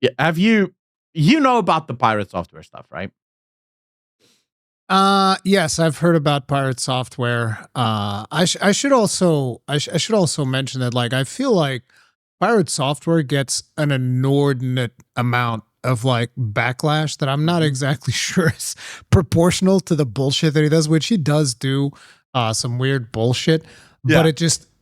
Yeah, have you know about the pirate software stuff, right? Yes, I've heard about pirate software. I should also mention that like I feel like pirate software gets an inordinate amount of like backlash that I'm not exactly sure is proportional to the bullshit that he does, which he does do some weird bullshit. But Yeah.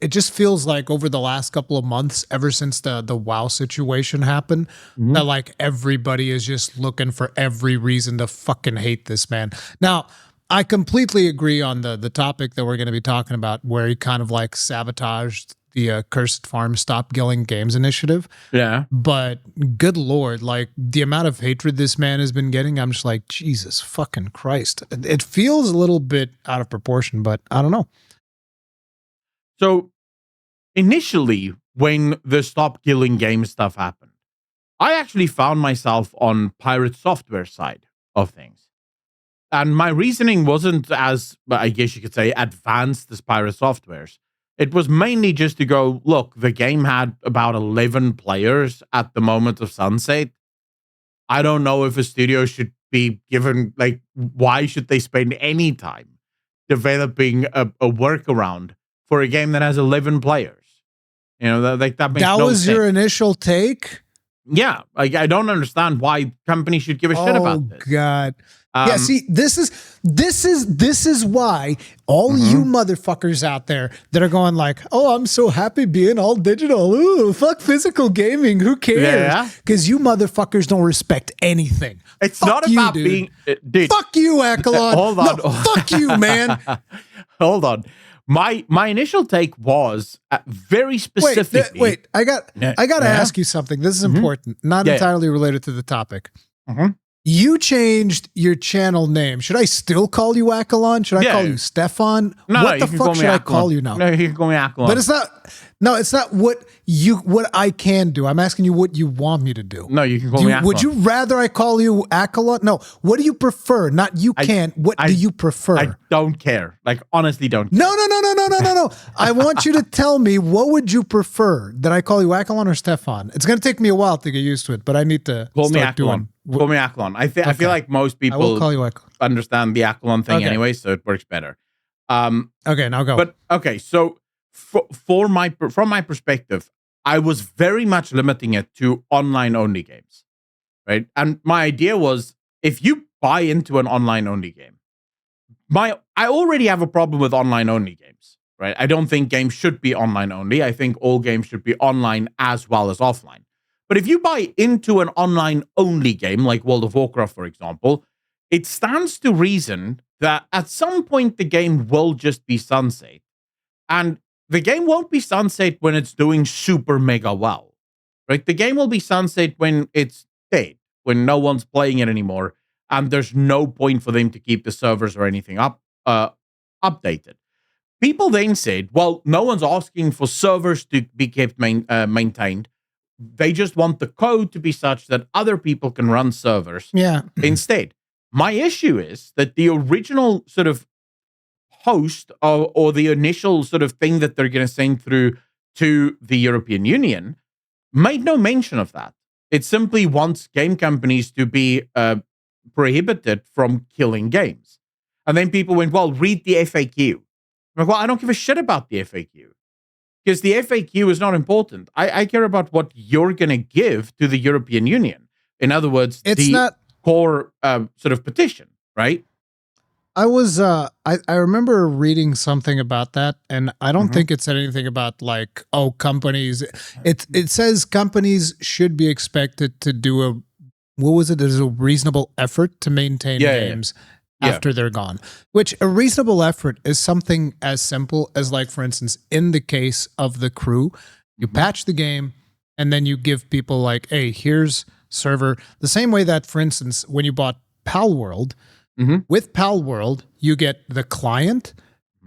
it just feels like over the last couple of months, ever since the WoW situation happened, that like everybody is just looking for every reason to fucking hate this man. Now, I completely agree on the topic that we're going to be talking about, where he kind of like sabotaged the Cursed Farm Stop Killing Games initiative. Yeah. But good Lord, like the amount of hatred this man has been getting, I'm just like, Jesus fucking Christ. It feels a little bit out of proportion, but I don't know. So initially, when the Stop Killing Games stuff happened, I actually found myself on pirate software side of things. And my reasoning wasn't as, I guess you could say, advanced as pirate software's. It was mainly just to go, look, the game had about 11 players at the moment of sunset. I don't know if a studio should be given, like, why should they spend any time developing a workaround for a game that has 11 players? You know, that makes no sense. That was your initial take? Yeah, like I don't understand why companies should give a shit about this. Oh God. Yeah, see, this is why all you motherfuckers out there that are going like, oh, I'm so happy being all digital. Ooh, fuck physical gaming. Who cares? Because you motherfuckers don't respect anything. It's fuck not about being... Dude. Fuck you, Akalon. Hold on. No, fuck you, man. Hold on. My initial take was very specifically... Wait. I got to ask you something. This is important. Not entirely related to the topic. You changed your channel name. Should I still call you Akalon? Should I call you Stefan? What the fuck should I call you now? No, you can call me Akalon. But it's not what I can do. I'm asking you what you want me to do. No, you can call me Akalon. Would you rather I call you Akalon? No. What do you prefer? Not you can. What do you prefer? I don't care. Like, honestly, don't care. No. I want you to tell me, what would you prefer? That I call you Akalon or Stefan? It's going to take me a while to get used to it, but I need to call me Akalon. Call me Akalon. I feel like most people understand the Akalon thing anyway, so it works better. Okay, now go. But okay, so from my perspective, I was very much limiting it to online only games, right? And my idea was, if you buy into an online only game, I already have a problem with online only games, right? I don't think games should be online only. I think all games should be online as well as offline. But if you buy into an online-only game, like World of Warcraft, for example, it stands to reason that at some point the game will just be sunset. And the game won't be sunset when it's doing super mega well, right? The game will be sunset when it's dead, when no one's playing it anymore, and there's no point for them to keep the servers or anything updated. People then said, well, no one's asking for servers to be kept maintained. They just want the code to be such that other people can run servers instead. My issue is that the original sort of host or the initial sort of thing that they're going to send through to the European Union made no mention of that. It simply wants game companies to be prohibited from killing games. And then people went, well, read the FAQ. I'm like, well, I don't give a shit about the FAQ. Because the FAQ is not important. I care about what you're going to give to the European Union. In other words, core sort of petition, right? I was I remember reading something about that, and I don't think it said anything about like, oh, companies. It says companies should be expected to do there's a reasonable effort to maintain games after they're gone, which a reasonable effort is something as simple as, like, for instance, in the case of The Crew, you patch the game and then you give people like, hey, here's server. The same way that, for instance, when you bought Pal World, with Pal World, you get the client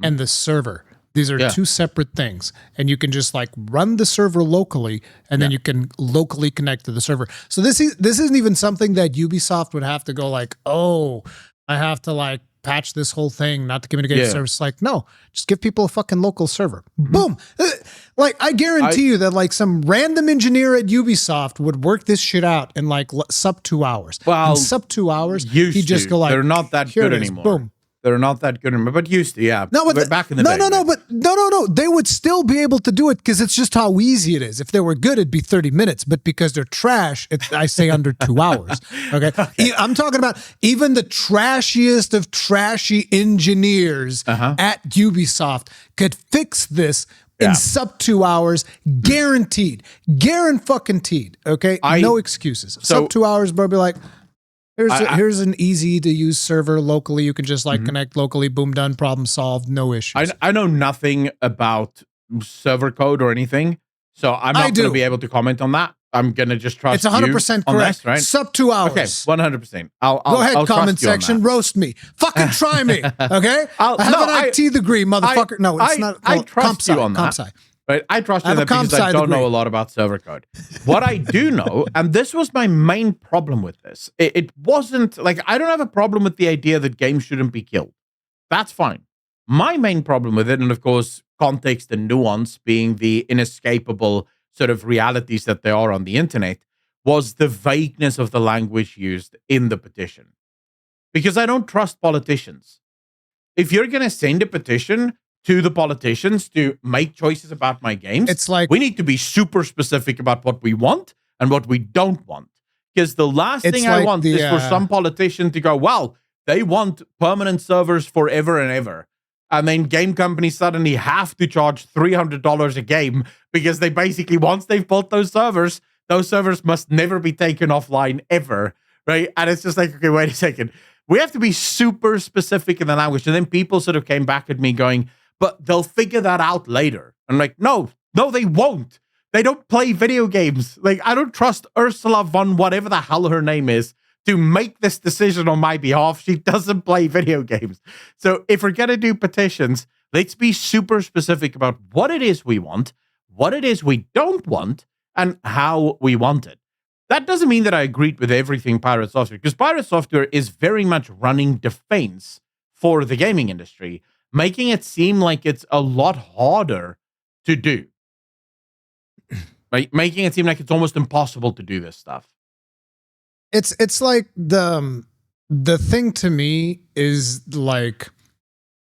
and the server. These are two separate things, and you can just like run the server locally, and then you can locally connect to the server. So this isn't even something that Ubisoft would have to go like, oh, I have to like patch this whole thing, not to communicate to service. Like, no, just give people a fucking local server. Mm-hmm. Boom. Like, I guarantee you that like some random engineer at Ubisoft would work this shit out in like sub 2 hours. Well, in sub 2 hours, he'd just go like, they're not that good anymore. Boom. They're not that good anymore, but used to, yeah. No, but back in the day. No. They would still be able to do it because it's just how easy it is. If they were good, it'd be 30 minutes. But because they're trash, I say under 2 hours. Okay? I'm talking about even the trashiest of trashy engineers at Ubisoft could fix this in sub 2 hours, guaranteed. Guaranteed. Okay? No excuses. Sub 2 hours, bro, be like, here's an easy to use server locally. You can just like connect locally. Boom, done. Problem solved. No issues. I know nothing about server code or anything, so I'm not going to be able to comment on that. I'm going to just trust it's 100% correct. This, right? Sub 2 hours. Okay, 100%. Go ahead, comment section. Roast me. Fucking try me. Okay? I have an IT degree, motherfucker. No, it's not. I trust you on that. Right? I trust you on that because I don't know a lot about server code. What I do know, and this was my main problem with this, it wasn't like I don't have a problem with the idea that games shouldn't be killed. That's fine. My main problem with it, and of course, context and nuance being the inescapable sort of realities that there are on the internet, was the vagueness of the language used in the petition. Because I don't trust politicians. If you're going to send a petition to the politicians to make choices about my games, it's like we need to be super specific about what we want and what we don't want. Because the last thing I want is for some politician to go, well, they want permanent servers forever and ever. And then game companies suddenly have to charge $300 a game because they basically, once they've built those servers must never be taken offline ever, right? And it's just like, okay, wait a second. We have to be super specific in the language. And then people sort of came back at me going, but they'll figure that out later. I'm like, no, they won't. They don't play video games. Like, I don't trust Ursula von whatever the hell her name is to make this decision on my behalf. She doesn't play video games. So if we're going to do petitions, let's be super specific about what it is we want, what it is we don't want, and how we want it. That doesn't mean that I agreed with everything Pirate Software, because Pirate Software is very much running defense for the gaming industry, making it seem like it's a lot harder to do. Right? Making it seem like it's almost impossible to do this stuff. It's like the thing to me is like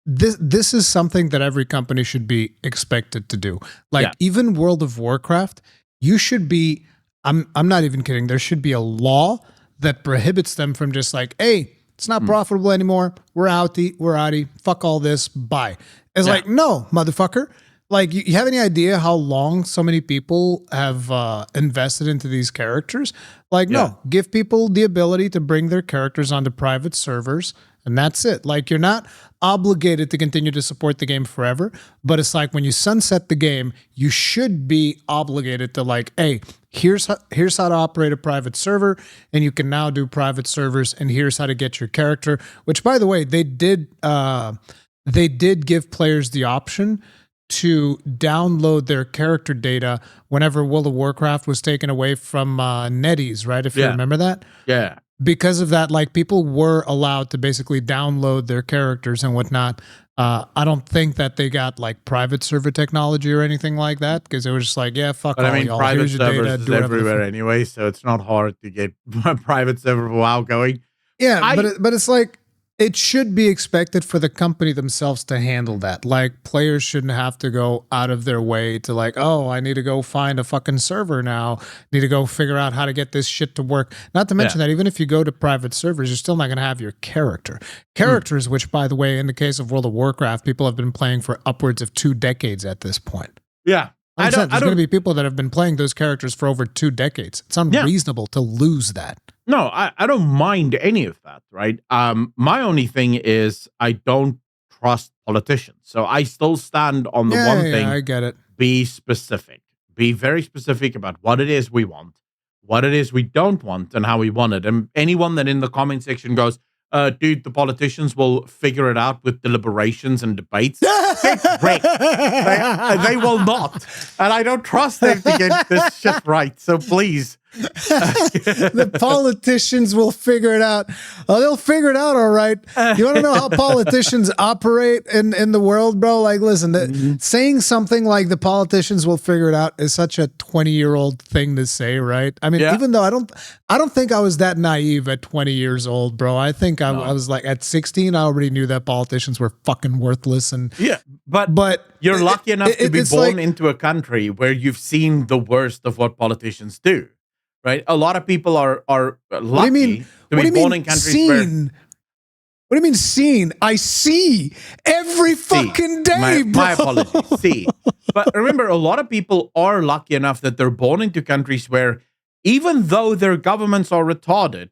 this is something that every company should be expected to do. Like even World of Warcraft, you should be I'm not even kidding. There should be a law that prohibits them from just like, hey, it's not profitable anymore. We're outie. Fuck all this. Bye. It's like, no, motherfucker. Like, you have any idea how long so many people have invested into these characters? Like, no, give people the ability to bring their characters onto private servers, and that's it. Like, you're not obligated to continue to support the game forever, but it's like when you sunset the game, you should be obligated to like, hey, here's how to operate a private server, and you can now do private servers, and here's how to get your character, which, by the way, they did give players the option to download their character data whenever World of Warcraft was taken away from NetEase, right? If you remember that? Yeah. Because of that, like, people were allowed to basically download their characters and whatnot. I don't think that they got like private server technology or anything like that, because it was just like, yeah, fuck all y'all. Private servers is everywhere anyway, so it's not hard to get a private server while going. Yeah, but it's like, it should be expected for the company themselves to handle that. Like, players shouldn't have to go out of their way to like, oh, I need to go find a fucking server now. Need to go figure out how to get this shit to work. Not to mention that even if you go to private servers, you're still not going to have your character. Characters, which, by the way, in the case of World of Warcraft, people have been playing for upwards of 2 decades at this point. Yeah. There's going to be people that have been playing those characters for over 2 decades. It's unreasonable to lose that. No, I don't mind any of that, right? My only thing is I don't trust politicians. So I still stand on the one thing. I get it. Be specific. Be very specific about what it is we want, what it is we don't want, and how we want it. And anyone that in the comment section goes, dude, the politicians will figure it out with deliberations and debates. Get wrecked. They will not. And I don't trust them to get this shit right. So please, The politicians will figure it out. Oh, they'll figure it out, all right. You want to know how politicians operate in the world, bro? Like, listen, saying something like the politicians will figure it out is such a 20-year-old thing to say, right? I mean, even though I don't think I was that naive at 20 years old, bro. I think I was like at 16, I already knew that politicians were fucking worthless. And but you're lucky enough to be born into a country where you've seen the worst of what politicians do. Right, a lot of people are lucky to be born in countries where. What do you mean seen? I see every fucking day, bro. My apologies. See, but remember, a lot of people are lucky enough that they're born into countries where, even though their governments are retarded,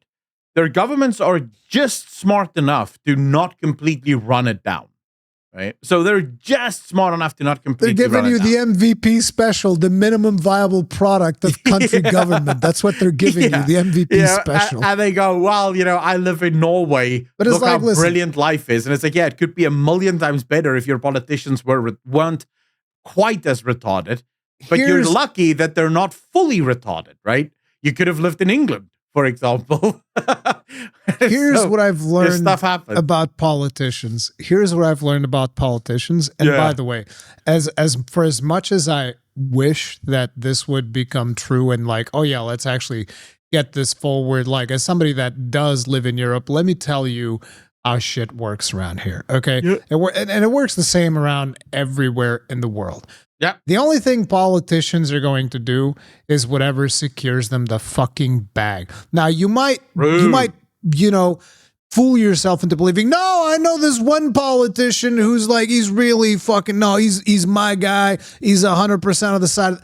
their governments are just smart enough to not completely run it down. Right, so they're just smart enough to not completely. They're giving you the MVP special, the minimum viable product of country government. That's what they're giving you, the MVP special. And they go, well, I live in Norway. But look how brilliant life is. And it's like, it could be 1,000,000 times better if your politicians weren't quite as retarded. But you're lucky that they're not fully retarded, right? You could have lived in England, for example. Here's what I've learned about politicians. And by the way, as much as I wish that this would become true and like, oh yeah, let's actually get this forward. Like, as somebody that does live in Europe, let me tell you how shit works around here. Okay. Yeah. And it works the same around everywhere in the world. Yeah. The only thing politicians are going to do is whatever secures them the fucking bag. Now you might, fool yourself into believing, no, I know this one politician who's like, he's really fucking, no, he's my guy. He's 100% of the side.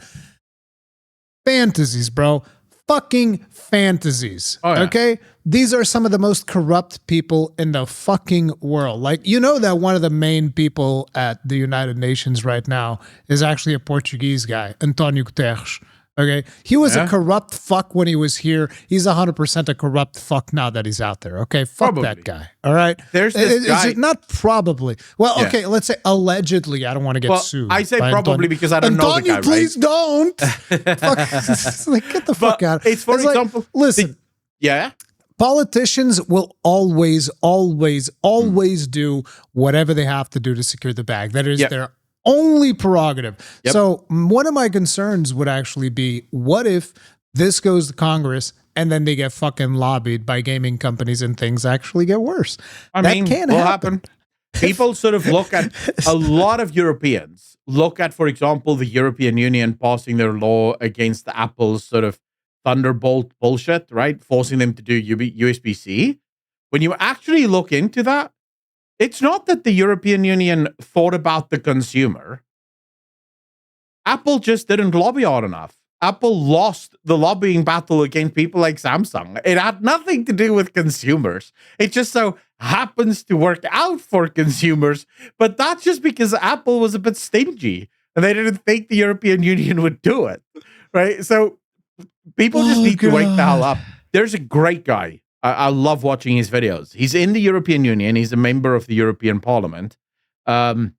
Fantasies, bro. Fucking fantasies. Oh, yeah. Okay? These are some of the most corrupt people in the fucking world. Like, that one of the main people at the United Nations right now is actually a Portuguese guy, Antonio Guterres. Okay? He was a corrupt fuck when he was here. He's 100% a corrupt fuck now that he's out there. Okay? Fuck that guy. All right? There's this guy. Not probably. Well, okay, let's say allegedly. I don't want to get sued. I say probably because I don't know the guy, please don't. Fuck. Like, get the fuck out. It's for example. Like, listen. Politicians will always do whatever they have to do to secure the bag. That is their only prerogative. Yep. So one of my concerns would actually be, what if this goes to Congress and then they get fucking lobbied by gaming companies and things actually get worse? That can't happen. People sort of look at, a lot of Europeans look at, for example, the European Union passing their law against Apple's sort of Thunderbolt bullshit, right? Forcing them to do USB-C. When you actually look into that, it's not that the European Union thought about the consumer. Apple just didn't lobby hard enough. Apple lost the lobbying battle against people like Samsung. It had nothing to do with consumers. It just so happens to work out for consumers, but that's just because Apple was a bit stingy and they didn't think the European Union would do it, right? So people just need to wake the hell up. There's a great guy. I love watching his videos. He's in the European Union. He's a member of the European Parliament. He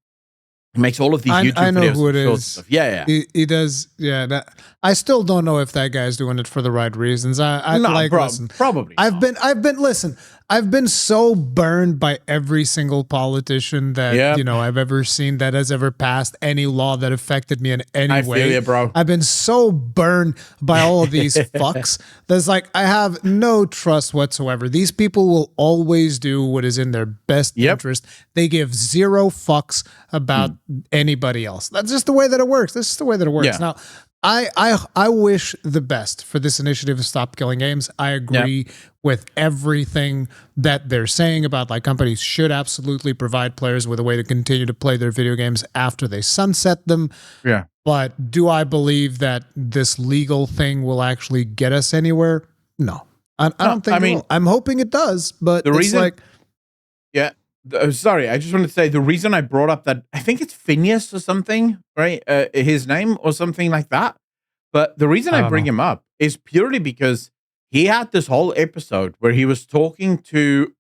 makes all of these YouTube videos. I know who it is. Stuff. Yeah. He does. Yeah. I still don't know if that guy's doing it for the right reasons. Listen, probably. I've been so burned by every single politician that I've ever seen that has ever passed any law that affected me in any way. I feel you, bro. I've been so burned by all of these fucks. There's like, I have no trust whatsoever. These people will always do what is in their best interest. They give zero fucks about anybody else. That's just the way that it works. This is the way that it works. Yeah. Now, I wish the best for this initiative to stop killing games. I agree with everything that they're saying about, like, companies should absolutely provide players with a way to continue to play their video games after they sunset them. Yeah. But do I believe that this legal thing will actually get us anywhere? No. I don't think it will. I'm hoping it does, but sorry, I just want to say the reason I brought up that, I think it's Phineas or something, right? His name or something like that. But the reason I bring him up is purely because he had this whole episode where he was talking to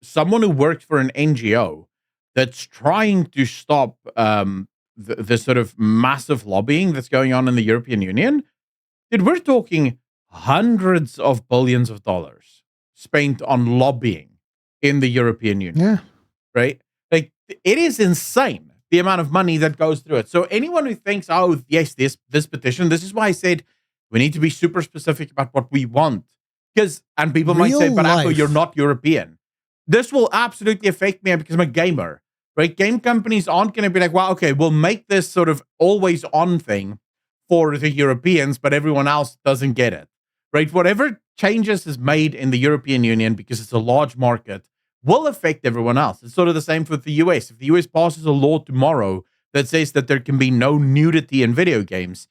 someone who works for an NGO that's trying to stop the sort of massive lobbying that's going on in the European Union. Dude, we're talking hundreds of billions of dollars spent on lobbying in the European Union. Yeah. Right? Like, it is insane the amount of money that goes through it. So anyone who thinks, oh, yes, this petition, this is why I said we need to be super specific about what we want. And people might say, but Akko, you're not European. This will absolutely affect me because I'm a gamer, right? Game companies aren't going to be like, well, okay, we'll make this sort of always on thing for the Europeans, but everyone else doesn't get it, right? Whatever changes is made in the European Union, because it's a large market, will affect everyone else. It's sort of the same with the US. If the US passes a law tomorrow that says that there can be no nudity in video games,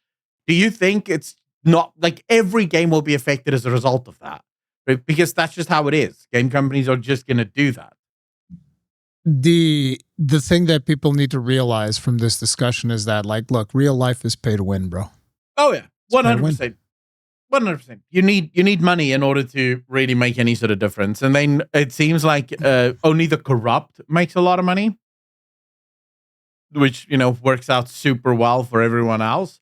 do you think it's not like every game will be affected as a result of that? Right? Because that's just how it is. Game companies are just going to do that. The thing that people need to realize from this discussion is that, like, look, real life is pay to win, bro. Oh yeah, 100%. 100%. You need money in order to really make any sort of difference. And then it seems like only the corrupt makes a lot of money, which, works out super well for everyone else.